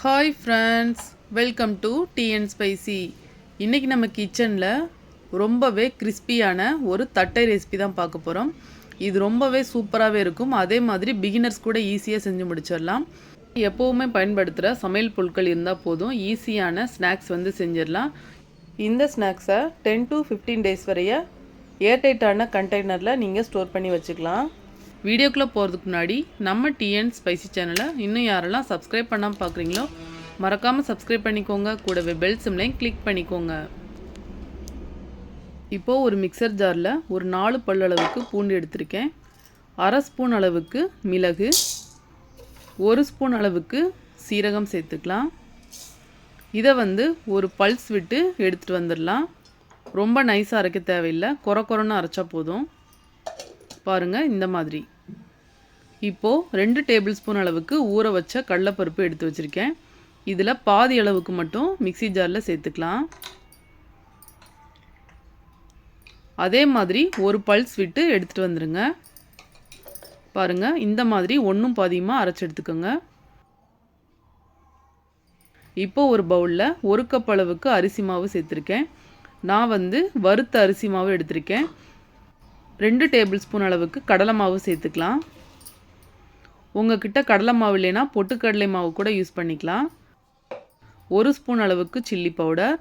Hi friends, welcome to tea and spicy. இன்றைக்கி நம்ம கிச்சனில் ரொம்பவே கிறிஸ்பியான ஒரு தட்டை ரெசிபி தான் பார்க்க போகிறோம். இது ரொம்பவே சூப்பராகவே இருக்கும். அதே மாதிரி பிகினர்ஸ் கூட ஈஸியாக செஞ்சு முடிச்சிடலாம். எப்போவுமே பயன்படுத்துகிற சமையல் பொருட்கள் இருந்தால் போதும், ஈஸியான ஸ்நாக்ஸ் வந்து செஞ்சிடலாம். இந்த ஸ்நாக்ஸை 10 to 15 டேஸ் வரைய ஏர்டைட்டான கண்டெய்னரில் நீங்கள் ஸ்டோர் பண்ணி வச்சுக்கலாம். வீடியோக்குள்ளே போகிறதுக்கு முன்னாடி நம்ம டீ அண்ட் ஸ்பைசி சேனலை இன்னும் யாரெல்லாம் சப்ஸ்கிரைப் பண்ணாமல் பார்க்குறீங்களோ மறக்காமல் சப்ஸ்கிரைப் பண்ணிக்கோங்க. கூடவே பெல் சிம்லையும் கிளிக் பண்ணிக்கோங்க. இப்போது ஒரு மிக்சர் ஜாரில் ஒரு 4 பல் அளவுக்கு பூண்டு எடுத்திருக்கேன். 1/2 ஸ்பூன் அளவுக்கு மிளகு, 1 ஸ்பூன் அளவுக்கு சீரகம் சேர்த்துக்கலாம். இதை வந்து ஒரு பல்ஸ் விட்டு எடுத்துகிட்டு வந்துடலாம். ரொம்ப நைஸாக அரைக்க தேவையில்லை, கொரன்னு அரைச்சா போதும். பாருங்கள், இந்த மாதிரி. இப்போது 2 டேபிள் ஸ்பூன் அளவுக்கு ஊற வச்ச கடலைப்பருப்பு எடுத்து வச்சுருக்கேன். இதில் பாதி அளவுக்கு மட்டும் மிக்ஸி ஜாரில் சேர்த்துக்கலாம். அதே மாதிரி ஒரு பல்ஸ் விட்டு எடுத்துகிட்டு வந்துடுங்க. பாருங்கள், இந்த மாதிரி ஒன்றும் பாதியமாக அரைச்சி எடுத்துக்கோங்க. இப்போது ஒரு பவுலில் 1 கப் அளவுக்கு அரிசி மாவு சேர்த்துருக்கேன். நான் வந்து வறுத்த அரிசி மாவு எடுத்திருக்கேன். 2 டேபிள் ஸ்பூன் அளவுக்கு கடலை மாவு சேர்த்துக்கலாம். உங்ககிட்ட கடலை மாவு இல்லைன்னா பொட்டுக்கடலை மாவு கூட யூஸ் பண்ணிக்கலாம். 1 ஸ்பூன் அளவுக்கு சில்லி பவுடர்,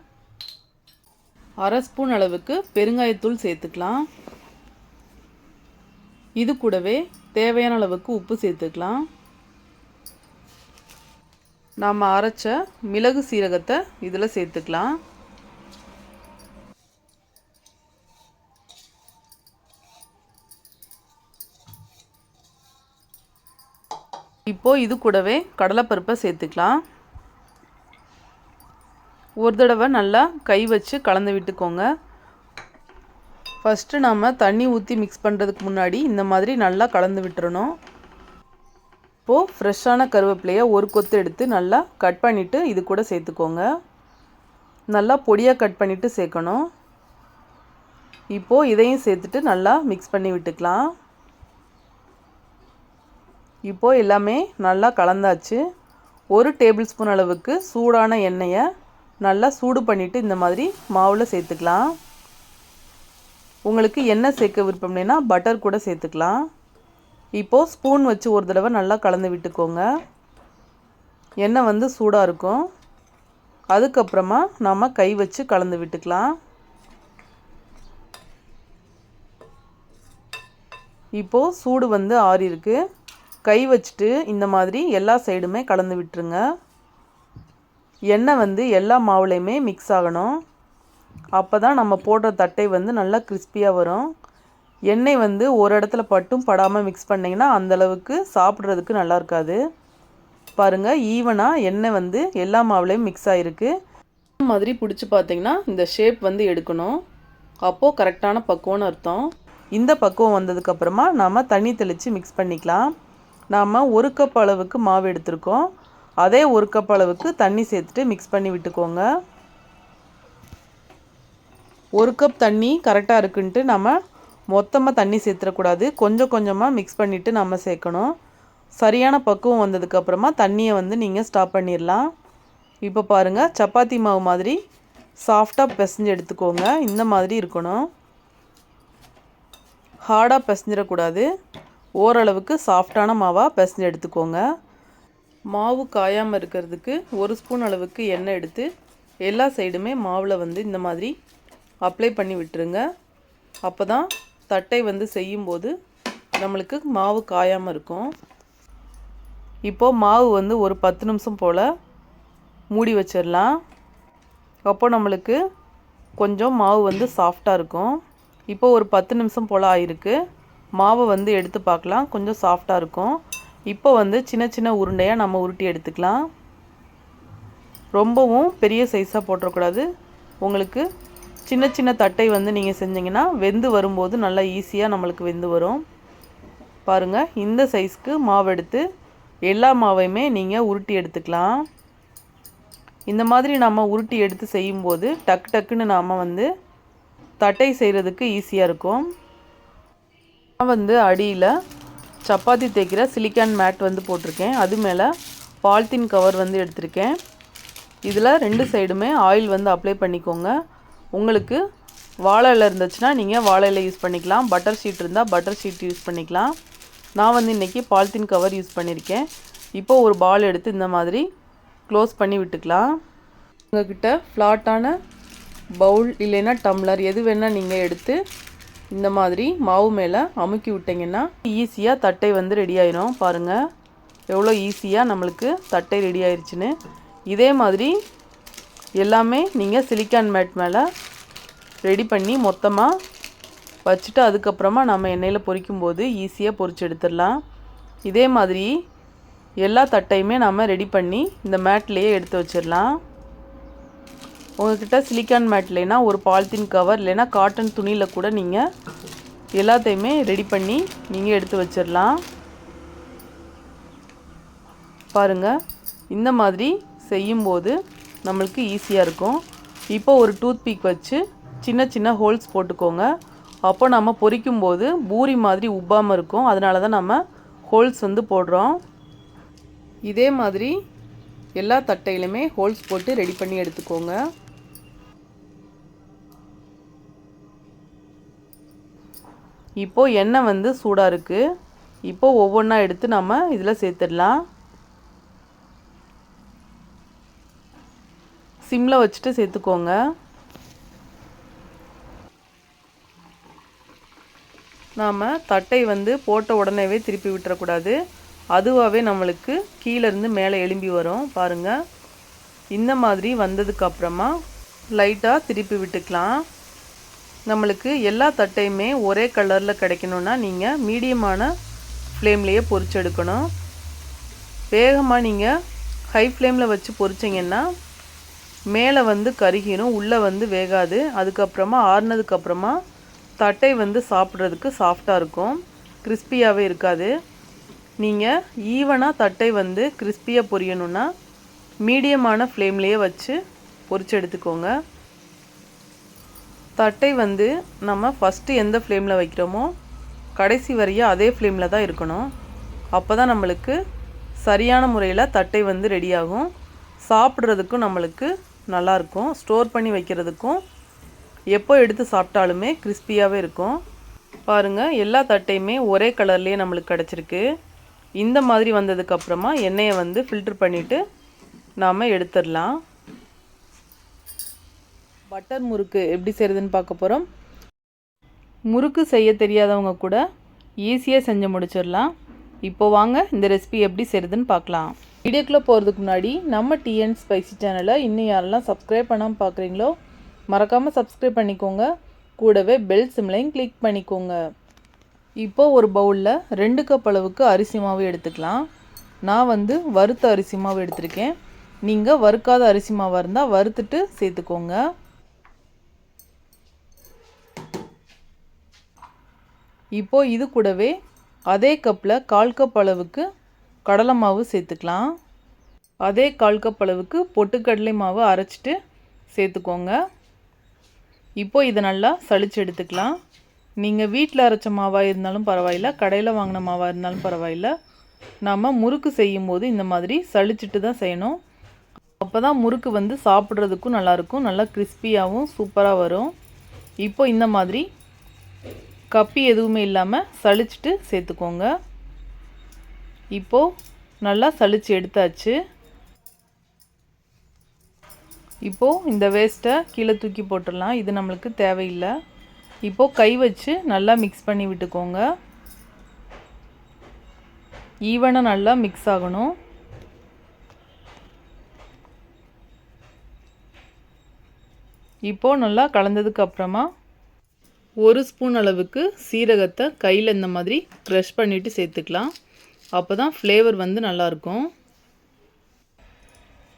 1/2 ஸ்பூன் அளவுக்கு பெருங்காயத்தூள் சேர்த்துக்கலாம். இது கூடவே தேவையான அளவுக்கு உப்பு சேர்த்துக்கலாம். நாம் அரைச்ச மிளகு சீரகத்தை இதில் சேர்த்துக்கலாம். இப்போது இது கூடவே கடலைப்பருப்பை சேர்த்துக்கலாம். ஒரு தடவை நல்லா கை வச்சு கலந்து விட்டுக்கோங்க. ஃபஸ்ட்டு நாம் தண்ணி ஊற்றி மிக்ஸ் பண்ணுறதுக்கு முன்னாடி இந்த மாதிரி நல்லா கலந்து விட்டுறணும். இப்போது ஃப்ரெஷ்ஷான கருவேப்பிலையை ஒரு கொத்து எடுத்து நல்லா கட் பண்ணிவிட்டு இது கூட சேர்த்துக்கோங்க. நல்லா பொடியாக கட் பண்ணிவிட்டு சேர்க்கணும். இப்போது இதையும் சேர்த்துட்டு நல்லா மிக்ஸ் பண்ணி விட்டுக்கலாம். இப்போது எல்லாமே நல்லா கலந்தாச்சு. 1 டேபிள் ஸ்பூன் அளவுக்கு சூடான எண்ணெயை நல்லா சூடு பண்ணிவிட்டு இந்த மாதிரி மாவில் சேர்த்துக்கலாம். உங்களுக்கு எண்ணெய் சேர்க்க விருப்பம் இல்லைன்னா பட்டர் கூட சேர்த்துக்கலாம். இப்போது ஸ்பூன் வச்சு ஒரு தடவை நல்லா கலந்து விட்டுக்கோங்க. எண்ணெய் வந்து சூடாக இருக்கும். அதுக்கப்புறமா நாம் கை வச்சு கலந்து விட்டுக்கலாம். இப்போது சூடு வந்து ஆறி இருக்கு. கை வச்சுட்டு இந்த மாதிரி எல்லா சைடுமே கலந்து விட்டுருங்க. எண்ணெய் வந்து எல்லா மாவுலேயுமே மிக்ஸ் ஆகணும். அப்போ தான் நம்ம போடுற தட்டை வந்து நல்லா கிறிஸ்பியாக வரும். எண்ணெய் வந்து ஒரு இடத்துல பட்டும் படாமல் மிக்ஸ் பண்ணிங்கன்னா அந்தளவுக்கு சாப்பிட்றதுக்கு நல்லா இருக்காது. பாருங்கள், ஈவனாக எண்ணெய் வந்து எல்லா மாவுலேயும் மிக்ஸ் ஆகிருக்கு. இந்த மாதிரி பிடிச்சி பார்த்திங்கன்னா இந்த ஷேப் வந்து எடுக்கணும். அப்போது கரெக்டான பக்குவம்னு அர்த்தம். இந்த பக்குவம் வந்ததுக்கப்புறமா நாம் தண்ணி தெளித்து மிக்ஸ் பண்ணிக்கலாம். நாம் 1 கப் அளவுக்கு மாவு எடுத்திருக்கோம். அதே 1 கப் அளவுக்கு தண்ணி சேர்த்துட்டு மிக்ஸ் பண்ணி விட்டுக்கோங்க. 1 கப் தண்ணி கரெக்டாக இருக்குன்ட்டு நம்ம மொத்தமாக தண்ணி சேர்த்துடக்கூடாது. கொஞ்சம் கொஞ்சமாக மிக்ஸ் பண்ணிவிட்டு நம்ம சேர்க்கணும். சரியான பக்குவம் வந்ததுக்கப்புறமா தண்ணியை வந்து நீங்கள் ஸ்டாப் பண்ணிடலாம். இப்போ பாருங்கள், சப்பாத்தி மாவு மாதிரி சாஃப்டாக பிசைஞ்சு எடுத்துக்கோங்க. இந்த மாதிரி இருக்கணும். ஹார்டாக பிசைஞ்சிடக்கூடாது. ஓரளவுக்கு சாஃப்டான மாவாக பிசைஞ்சு எடுத்துக்கோங்க. மாவு காயாமல் இருக்கிறதுக்கு 1 ஸ்பூன் அளவுக்கு எண்ணெய் எடுத்து எல்லா சைடுமே மாவில் வந்து இந்த மாதிரி அப்ளை பண்ணி விட்டுருங்க. அப்போ தான் தட்டை வந்து செய்யும்போது நம்மளுக்கு மாவு காயாமல் இருக்கும். இப்போது மாவு வந்து ஒரு 10 நிமிஷம் போல் மூடி வச்சிடலாம். அப்போ நம்மளுக்கு கொஞ்சம் மாவு வந்து சாஃப்டாக இருக்கும். இப்போது ஒரு 10 நிமிஷம் போல் ஆகிருக்கு. மாவை வந்து எடுத்து பார்க்கலாம், கொஞ்சம் சாஃப்டாக இருக்கும். இப்போ வந்து சின்ன சின்ன உருண்டையாக நம்ம உருட்டி எடுத்துக்கலாம். ரொம்பவும் பெரிய சைஸாக போட்டுறக்கூடாது. உங்களுக்கு சின்ன சின்ன தட்டை வந்து நீங்கள் செஞ்சிங்கன்னா வெந்து வரும்போது நல்லா ஈஸியாக நம்மளுக்கு வெந்து வரும். பாருங்கள், இந்த சைஸ்க்கு மாவு எடுத்து எல்லா மாவையுமே நீங்கள் உருட்டி எடுத்துக்கலாம். இந்த மாதிரி நம்ம உருட்டி எடுத்து செய்யும்போது டக்குன்னு நாம் வந்து தட்டை செய்கிறதுக்கு ஈஸியாக இருக்கும். நான் வந்து அடியில் சப்பாத்தி தேய்க்கிற சிலிக்கான் மேட் வந்து போட்டிருக்கேன். அது மேலே பாலித்தீன் கவர் வந்து எடுத்திருக்கேன். இதில் 2 சைடுமே ஆயில் வந்து அப்ளை பண்ணிக்கோங்க. உங்களுக்கு வாழை இலை இருந்துச்சுன்னா நீங்கள் வாழை இலை யூஸ் பண்ணிக்கலாம். பட்டர் ஷீட் இருந்தால் பட்டர் ஷீட் யூஸ் பண்ணிக்கலாம். நான் வந்து இன்றைக்கி பாலித்தீன் கவர் யூஸ் பண்ணியிருக்கேன். இப்போ ஒரு பால் எடுத்து இந்த மாதிரி க்ளோஸ் பண்ணி விட்டுக்கலாம். உங்கள்கிட்ட ஃப்ளாட்டான பவுல் இல்லைன்னா டம்ளர் எது வேணால் நீங்கள் எடுத்து இந்த மாதிரி மாவு மேலே அமுக்கி விட்டிங்கன்னா ஈஸியாக தட்டை வந்து ரெடி ஆயிரும். பாருங்கள் எவ்வளோ ஈஸியாக நம்மளுக்கு தட்டை ரெடி ஆயிடுச்சுன்னு. இதே மாதிரி எல்லாமே நீங்கள் சிலிக்கான் மேட் மேலே ரெடி பண்ணி மொத்தமாக வச்சுட்டு அதுக்கப்புறமா நம்ம எண்ணெயில் பொரிக்கும்போது ஈஸியாக பொரிச்சு எடுத்துடலாம். இதே மாதிரி எல்லா தட்டையுமே நம்ம ரெடி பண்ணி இந்த மேட்லேயே எடுத்து வச்சிடலாம். உங்கள்கிட்ட சிலிக்கான் மேட் இல்லைன்னா ஒரு பாலித்தீன் கவர் இல்லைன்னா காட்டன் துணியில் கூட நீங்கள் எல்லாத்தையுமே ரெடி பண்ணி நீங்கள் எடுத்து வச்சிடலாம். பாருங்கள் இந்த மாதிரி செய்யும்போது நம்மளுக்கு ஈஸியாக இருக்கும். இப்போ ஒரு டூத் பிக் வச்சு சின்ன சின்ன ஹோல்ஸ் போட்டுக்கோங்க. அப்போ நம்ம பொரிக்கும்போது பூரி மாதிரி உப்பாமல் இருக்கும். அதனால தான் நம்ம ஹோல்ஸ் வந்து போடுறோம். இதே மாதிரி எல்லா தட்டையிலுமே ஹோல்ஸ் போட்டு ரெடி பண்ணி எடுத்துக்கோங்க. இப்போது எண்ணெய் வந்து சூடாக இருக்குது. இப்போது ஒவ்வொன்றா எடுத்து நம்ம இதில் சேர்த்துடலாம். சிம்மில் வச்சுட்டு சேர்த்துக்கோங்க. நாம் தட்டை வந்து போட்ட உடனேவே திருப்பி விட்டுறக்கூடாது. அதுவாகவே நம்மளுக்கு கீழேருந்து மேலே எழும்பி வரும். பாருங்கள் இந்த மாதிரி வந்ததுக்கப்புறமா லைட்டாக திருப்பி விட்டுக்கலாம். நம்மளுக்கு எல்லா தட்டையுமே ஒரே கலரில் கிடைக்கணுன்னா நீங்கள் மீடியமான ஃப்ளேம்லேயே பொரிச்சு எடுக்கணும். வேகமாக நீங்கள் ஹை ஃப்ளேமில் வச்சு பொரிச்சிங்கன்னா மேலே வந்து கருகிரும், உள்ளே வந்து வேகாது. அதுக்கப்புறமா ஆறுனதுக்கப்புறமா தட்டை வந்து சாப்பிட்றதுக்கு சாஃப்டாக இருக்கும், கிறிஸ்பியாகவே இருக்காது. நீங்கள் ஈவனாக தட்டை வந்து கிறிஸ்பியாக பொரியணுன்னா மீடியமான ஃப்ளேம்லேயே வச்சு பொரிச்சு எடுத்துக்கோங்க. தட்டை வந்து நம்ம ஃபஸ்ட்டு எந்த ஃப்ளேமில் வைக்கிறோமோ கடைசி வரையும் அதே ஃப்ளேமில் தான் இருக்கணும். அப்போ தான் நம்மளுக்கு சரியான முறையில் தட்டை வந்து ரெடி ஆகும். சாப்பிட்றதுக்கும் நம்மளுக்கு நல்லாயிருக்கும். ஸ்டோர் பண்ணி வைக்கிறதுக்கும் எப்போ எடுத்து சாப்பிட்டாலுமே கிறிஸ்பியாகவே இருக்கும். பாருங்கள் எல்லா தட்டையுமே ஒரே கலர்லேயே நம்மளுக்கு கிடச்சிருக்கு. இந்த மாதிரி வந்ததுக்கப்புறமா எண்ணெயை வந்து ஃபில்ட்ரு பண்ணிவிட்டு நாம் எடுத்துடலாம். பட்டர் முறுக்கு எப்படி செய்கிறதுன்னு பார்க்க போகிறோம். முறுக்கு செய்ய தெரியாதவங்க கூட ஈஸியாக செஞ்சு முடிச்சிடலாம். இப்போ வாங்க இந்த ரெசிபி எப்படி செய்கிறதுன்னு பார்க்கலாம். வீடியோக்குள்ளே போகிறதுக்கு முன்னாடி நம்ம டிஎன் ஸ்பைசி சேனலை இன்னும் யாரெல்லாம் சப்ஸ்கிரைப் பண்ணாமல் பார்க்குறீங்களோ மறக்காமல் சப்ஸ்கிரைப் பண்ணிக்கோங்க. கூடவே பெல் சிம்லையும் கிளிக் பண்ணிக்கோங்க. இப்போது ஒரு பவுலில் 2 கப் அளவுக்கு அரிசி மாவு எடுத்துக்கலாம். நான் வந்து வறுத்த அரிசி மாவு எடுத்திருக்கேன். நீங்கள் வறுக்காத அரிசி மாவாக இருந்தால் வறுத்துட்டு சேர்த்துக்கோங்க. இப்போது இது கூடவே அதே கப்பில் 1/4 கப் அளவுக்கு கடலை மாவு சேர்த்துக்கலாம். அதே 1/4 கப் அளவுக்கு பொட்டுக்கடலை மாவு அரைச்சிட்டு சேர்த்துக்கோங்க. இப்போது இதை நல்லா சளிச்சு எடுத்துக்கலாம். நீங்கள் வீட்டில் அரைச்ச மாவாக இருந்தாலும் பரவாயில்ல, கடையில் வாங்கின மாவாக இருந்தாலும் பரவாயில்ல. நாம் முறுக்கு செய்யும் போது இந்த மாதிரி சளிச்சிட்டு தான் செய்யணும். அப்போ தான் முறுக்கு வந்து சாப்பிட்றதுக்கும் நல்லாயிருக்கும், நல்லா கிறிஸ்பியாகவும் சூப்பராக வரும். இப்போ இந்த மாதிரி கப்பி எதுவுமே இல்லாமல் சளிச்சிட்டு சேர்த்துக்கோங்க. இப்போது நல்லா சளிச்சு எடுத்தாச்சு. இப்போது இந்த வேஸ்ட்டை கீழே தூக்கி போட்டுடலாம், இது நம்மளுக்கு தேவையில்லை. இப்போது கை வச்சு நல்லா மிக்ஸ் பண்ணி விட்டுக்கோங்க. ஈவனாக நல்லா மிக்ஸ் ஆகணும். இப்போது நல்லா கலந்ததுக்கு அப்புறமா 1 ஸ்பூன் அளவுக்கு சீரகத்தை கையில் இந்த மாதிரி க்ரஷ் பண்ணிவிட்டு சேர்த்துக்கலாம். அப்போ தான் ஃப்ளேவர் வந்து நல்லாயிருக்கும்.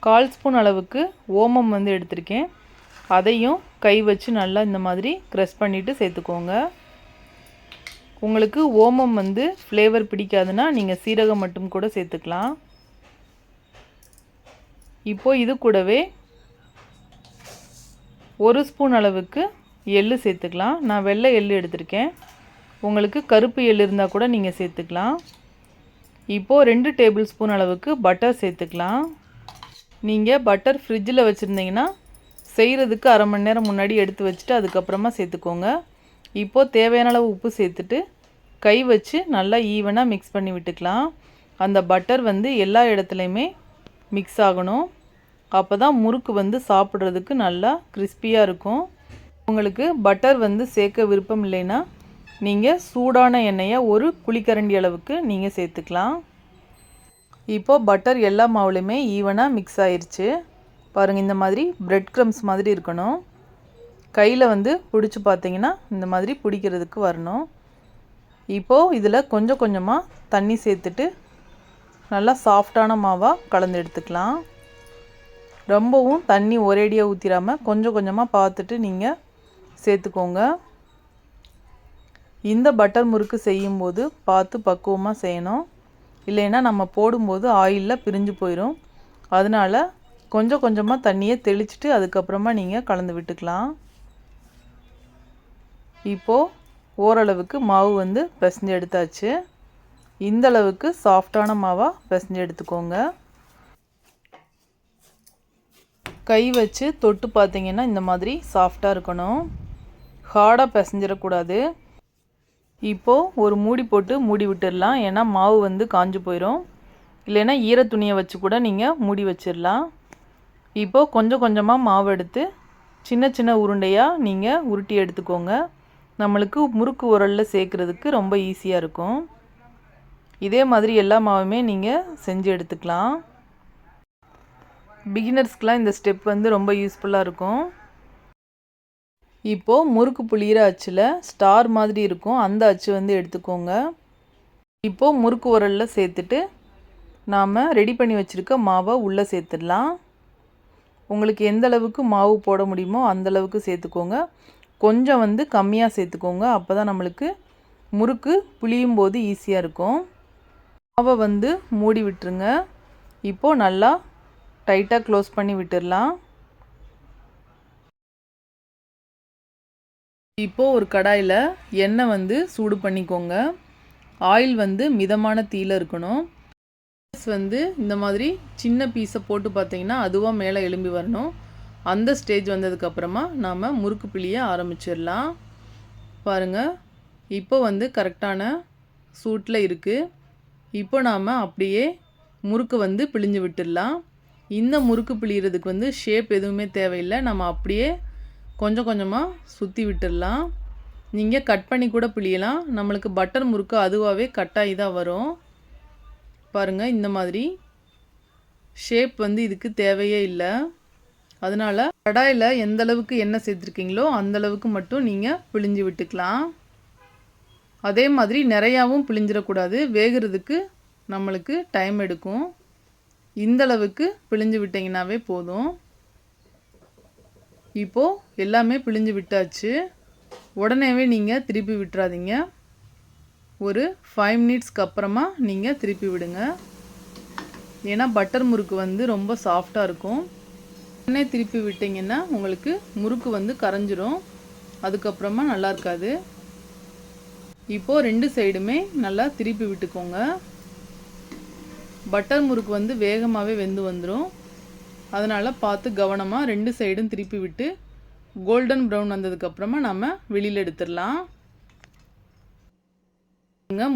1/4 ஸ்பூன் அளவுக்கு ஓமம் வந்து எடுத்திருக்கேன். அதையும் கை வச்சு நல்லா இந்த மாதிரி க்ரஷ் பண்ணிவிட்டு சேர்த்துக்கோங்க. உங்களுக்கு ஓமம் வந்து ஃப்ளேவர் பிடிக்காதுன்னா நீங்கள் சீரகம் மட்டும் கூட சேர்த்துக்கலாம். இப்போது இது கூடவே 1 ஸ்பூன் அளவுக்கு எள்ளு சேர்த்துக்கலாம். நான் வெள்ளை எள்ளு எடுத்திருக்கேன். உங்களுக்கு கருப்பு எள்ளு இருந்தால் கூட நீங்கள் சேர்த்துக்கலாம். இப்போது 2 டேபிள் ஸ்பூன் அளவுக்கு பட்டர் சேர்த்துக்கலாம். நீங்கள் பட்டர் ஃப்ரிட்ஜில் வச்சுருந்தீங்கன்னா செய்கிறதுக்கு அரை மணி நேரம் முன்னாடி எடுத்து வச்சுட்டு அதுக்கப்புறமா சேர்த்துக்கோங்க. இப்போது தேவையான அளவு உப்பு சேர்த்துட்டு கை வச்சு நல்லா ஈவனாக மிக்ஸ் பண்ணி விட்டுக்கலாம். அந்த பட்டர் வந்து எல்லா இடத்துலையுமே மிக்ஸ் ஆகணும். அப்போ தான் முறுக்கு வந்து சாப்பிட்றதுக்கு நல்லா கிறிஸ்பியாக இருக்கும். உங்களுக்கு பட்டர் வந்து சேர்க்க விருப்பம் இல்லைன்னா நீங்கள் சூடான எண்ணெயை ஒரு குழிக்கரண்டி அளவுக்கு நீங்கள் சேர்த்துக்கலாம். இப்போது பட்டர் எல்லா மாவுலையுமே ஈவனாக மிக்ஸ் ஆயிடுச்சு. பாருங்கள், இந்த மாதிரி பிரெட் க்ரம்ஸ் மாதிரி இருக்கணும். கையில் வந்து பிடிச்சி பார்த்தீங்கன்னா இந்த மாதிரி பிடிக்கிறதுக்கு வரணும். இப்போது இதில் கொஞ்சம் கொஞ்சமாக தண்ணி சேர்த்துட்டு நல்லா சாஃப்டான மாவாக கலந்து எடுத்துக்கலாம். ரொம்பவும் தண்ணி ஒரேடியாக ஊற்றிடாமல் கொஞ்சம் கொஞ்சமாக பார்த்துட்டு நீங்கள் சேர்த்துக்கோங்க. இந்த பட்டர் முறுக்கு செய்யும்போது பார்த்து பக்குவமாக செய்யணும். இல்லைன்னா நம்ம போடும்போது ஆயிலில் பிரிஞ்சு போயிடும். அதனால் கொஞ்சம் கொஞ்சமாக தண்ணியை தெளிச்சுட்டு அதுக்கப்புறமா நீங்கள் கலந்து விட்டுக்கலாம். இப்போது ஓரளவுக்கு மாவு வந்து பிசைஞ்சு எடுத்தாச்சு. இந்த அளவுக்கு சாஃப்டான மாவாக பிசைஞ்சு எடுத்துக்கோங்க. கை வச்சு தொட்டு பார்த்தீங்கன்னா இந்த மாதிரி சாஃப்டாக இருக்கணும். ஹார்டாக பிசைஞ்சிடக்கூடாது. இப்போது ஒரு மூடி போட்டு மூடி விட்டுடலாம். ஏன்னா மாவு வந்து காஞ்சு போயிடும். இல்லைன்னா ஈர துணியை வச்சு கூட நீங்கள் மூடி வச்சிடலாம். இப்போது கொஞ்சம் கொஞ்சமாக மாவு எடுத்து சின்ன சின்ன உருண்டையாக நீங்கள் உருட்டி எடுத்துக்கோங்க. நம்மளுக்கு முறுக்கு உரலில் சேர்க்குறதுக்கு ரொம்ப ஈஸியாக இருக்கும். இதே மாதிரி எல்லா மாவுமே நீங்கள் செஞ்சு எடுத்துக்கலாம். பிகினர்ஸ்க்கெலாம் இந்த ஸ்டெப் வந்து ரொம்ப யூஸ்ஃபுல்லாக இருக்கும். இப்போது முறுக்கு புளியிற அச்சில் ஸ்டார் மாதிரி இருக்கும், அந்த அச்சு வந்து எடுத்துக்கோங்க. இப்போது முறுக்கு உரலில் சேர்த்துட்டு நாம் ரெடி பண்ணி வச்சுருக்க மாவை உள்ளே சேர்த்துடலாம். உங்களுக்கு எந்த அளவுக்கு மாவு போட முடியுமோ அந்தளவுக்கு சேர்த்துக்கோங்க. கொஞ்சம் வந்து கம்மியாக சேர்த்துக்கோங்க. அப்போ தான் நம்மளுக்கு முறுக்கு புளியும் போது ஈஸியாக இருக்கும். மாவை வந்து மூடி விட்டுருங்க. இப்போது நல்லா டைட்டாக க்ளோஸ் பண்ணி விட்டுடலாம். இப்போது ஒரு கடாயில் எண்ணெய் வந்து சூடு பண்ணிக்கோங்க. ஆயில் வந்து மிதமான தீயில் இருக்கணும். வந்து இந்த மாதிரி சின்ன பீஸை போட்டு பார்த்தீங்கன்னா அதுவாக மேலே எழும்பி வரணும். அந்த ஸ்டேஜ் வந்ததுக்கப்புறமா நாம் முறுக்கு பிழிய ஆரம்பிச்சிடலாம். பாருங்கள், இப்போ வந்து கரெக்டான சூட்டில் இருக்குது. இப்போ நாம் அப்படியே முறுக்கு வந்து பிழிஞ்சு விட்டுடலாம். இந்த முறுக்கு பிழிகிறதுக்கு வந்து ஷேப் எதுவுமே தேவையில்லை. நம்ம அப்படியே கொஞ்சம் கொஞ்சமாக சுற்றி விட்டுடலாம். நீங்கள் கட் பண்ணி கூட பிழியலாம். நம்மளுக்கு பட்டர் முறுக்கு அதுவாகவே கட்டாகி தான் வரும். பாருங்கள், இந்த மாதிரி ஷேப் வந்து இதுக்கு தேவையே இல்லை. அதனால் கடாயில் எந்த அளவுக்கு எண்ணெய் சேர்த்துருக்கீங்களோ அந்தளவுக்கு மட்டும் நீங்கள் பிழிஞ்சு விட்டுக்கலாம். அதே மாதிரி நிறையாவும் பிழிஞ்சிடக்கூடாது. வேகிறதுக்கு நம்மளுக்கு டைம் எடுக்கும். இந்தளவுக்கு பிழிஞ்சு விட்டிங்கனாவே போதும். இப்போது எல்லாமே பிழிஞ்சு விட்டாச்சு. உடனேவே நீங்கள் திருப்பி விட்டுறாதீங்க. ஒரு 5 மினிட்ஸ்க்கு அப்புறமா நீங்கள் திருப்பி விடுங்க. ஏன்னா பட்டர் முறுக்கு வந்து ரொம்ப சாஃப்டாக இருக்கும். உடனே திருப்பி விட்டிங்கன்னா உங்களுக்கு முறுக்கு வந்து கரைஞ்சிரும். அதுக்கப்புறமா நல்லா இருக்காது. இப்போது 2 சைடுமே நல்லா திருப்பி விட்டுக்கோங்க. பட்டர் முறுக்கு வந்து வேகமாகவே வெந்து வந்துடும். அதனால் பார்த்து கவனமாக 2 சைடும் திருப்பி விட்டு கோல்டன் ப்ரௌன் வந்ததுக்கப்புறமா நம்ம வெளியில் எடுத்துடலாம்.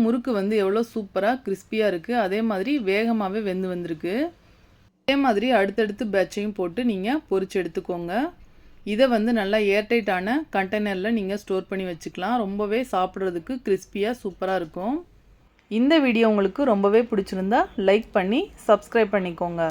முறுக்கு வந்து எவ்வளோ சூப்பராக கிறிஸ்பியாக இருக்குது. அதே மாதிரி வேகமாகவே வெந்து வந்திருக்கு. அதே மாதிரி அடுத்தடுத்து பேட்சையும் போட்டு நீங்கள் பொரிச்சு எடுத்துக்கோங்க. இதை வந்து நல்லா ஏர்டைட்டான கண்டெய்னரில் நீங்கள் ஸ்டோர் பண்ணி வச்சுக்கலாம். ரொம்பவே சாப்பிட்றதுக்கு கிறிஸ்பியாக சூப்பராக இருக்கும். இந்த வீடியோ உங்களுக்கு ரொம்பவே பிடிச்சிருந்தா லைக் பண்ணி சப்ஸ்கிரைப் பண்ணிக்கோங்க.